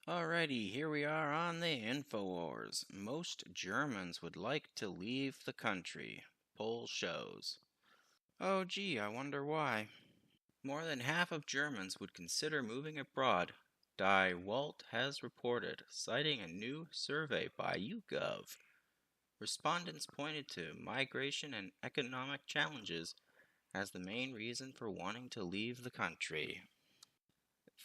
Alrighty, here we are on the InfoWars. Most Germans would like to leave the country. Poll shows. Oh gee, I wonder why. More than half of Germans would consider moving abroad. Die Walt has reported, citing a new survey by YouGov. Respondents pointed to migration and economic challenges as the main reason for wanting to leave the country.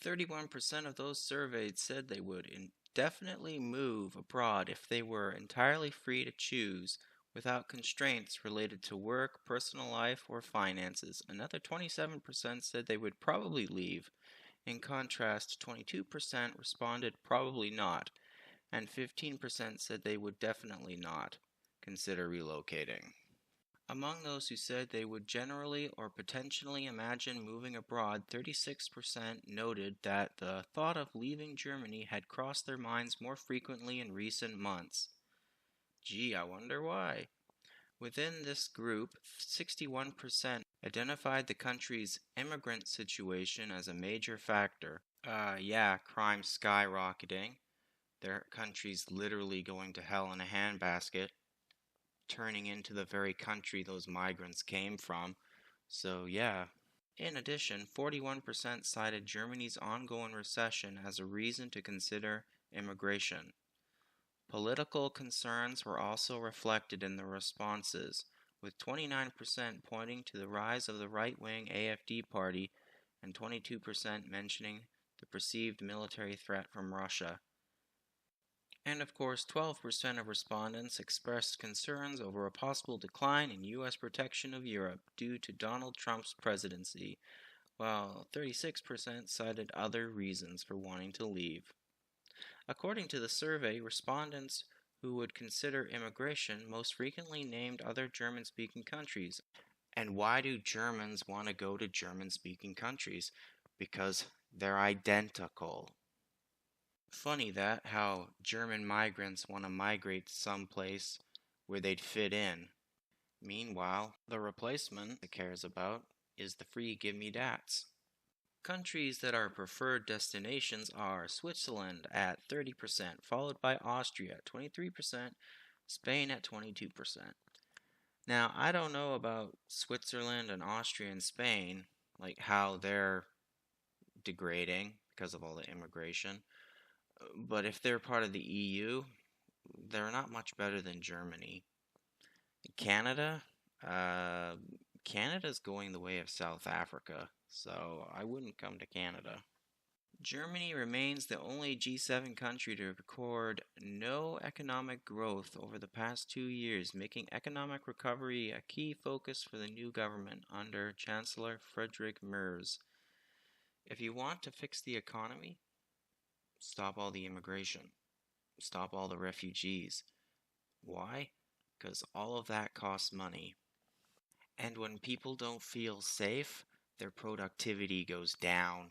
31% of those surveyed said they would indefinitely move abroad if they were entirely free to choose without constraints related to work, personal life, or finances. Another 27% said they would probably leave. In contrast, 22% responded probably not, and 15% said they would definitely not consider relocating. Among those who said they would generally or potentially imagine moving abroad, 36% noted that the thought of leaving Germany had crossed their minds more frequently in recent months. Gee, I wonder why. Within this group, 61% identified the country's immigrant situation as a major factor. Yeah, crime skyrocketing. Their country's literally going to hell in a handbasket, turning into the very country those migrants came from. So, yeah. In addition, 41% cited Germany's ongoing recession as a reason to consider immigration. Political concerns were also reflected in the responses, with 29% pointing to the rise of the right-wing AfD party and 22% mentioning the perceived military threat from Russia. And of course, 12% of respondents expressed concerns over a possible decline in U.S. protection of Europe due to Donald Trump's presidency, while 36% cited other reasons for wanting to leave. According to the survey, respondents who would consider immigration most frequently named other German-speaking countries. And why do Germans want to go to German-speaking countries? Because they're identical. Funny that, how German migrants want to migrate someplace where they'd fit in. Meanwhile, the replacement it cares about is the free gimme-dats. Countries that are preferred destinations are Switzerland at 30%, followed by Austria at 23%, Spain at 22%. Now, I don't know about Switzerland and Austria and Spain, like how they're degrading because of all the immigration. But if they're part of the EU, they're not much better than Germany. Canada, uh, Canada's going the way of South Africa, so I wouldn't come to Canada. Germany remains the only G7 country to record no economic growth over the past 2 years, making economic recovery a key focus for the new government under Chancellor Friedrich Merz. If you want to fix the economy, stop all the immigration. Stop all the refugees. Why? Because all of that costs money. And when people don't feel safe, their productivity goes down.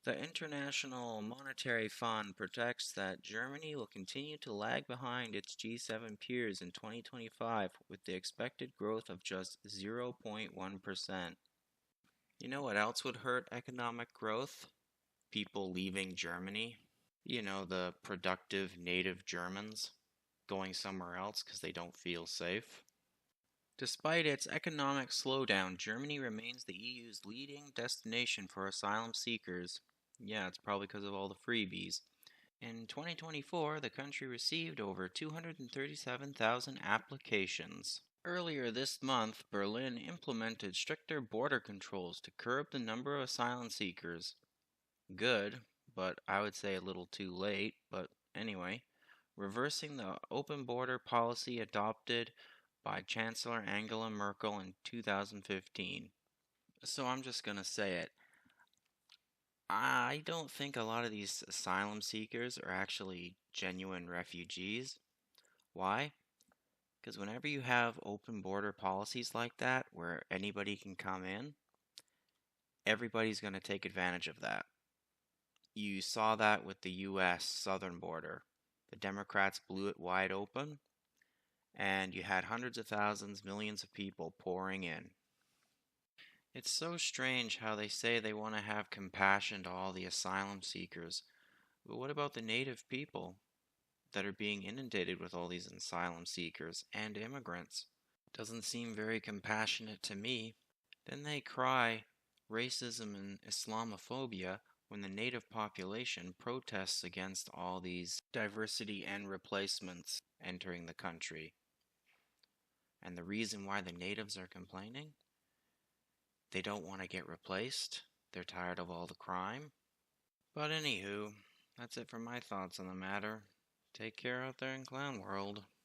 The International Monetary Fund projects that Germany will continue to lag behind its G7 peers in 2025 with the expected growth of just 0.1%. You know what else would hurt economic growth? People leaving Germany. You know, the productive native Germans going somewhere else because they don't feel safe. Despite its economic slowdown, Germany remains the EU's leading destination for asylum seekers. Yeah, it's probably because of all the freebies. In 2024, the country received over 237,000 applications. Earlier this month, Berlin implemented stricter border controls to curb the number of asylum seekers. Good, but I would say a little too late, but anyway, reversing the open border policy adopted by Chancellor Angela Merkel in 2015. So I'm just going to say it. I don't think a lot of these asylum seekers are actually genuine refugees. Why? Because whenever you have open border policies like that, where anybody can come in, everybody's going to take advantage of that. You saw that with the US southern border. The Democrats blew it wide open, and you had hundreds of thousands, millions of people pouring in. It's so strange how they say they want to have compassion to all the asylum seekers, But what about the native people that are being inundated with all these asylum seekers and immigrants? Doesn't seem very compassionate to me. Then they cry racism and Islamophobia when the native population protests against all these diversity and replacements entering the country. And the reason why the natives are complaining? They don't want to get replaced. They're tired of all the crime. But anywho, that's it for my thoughts on the matter. Take care out there in Clown World.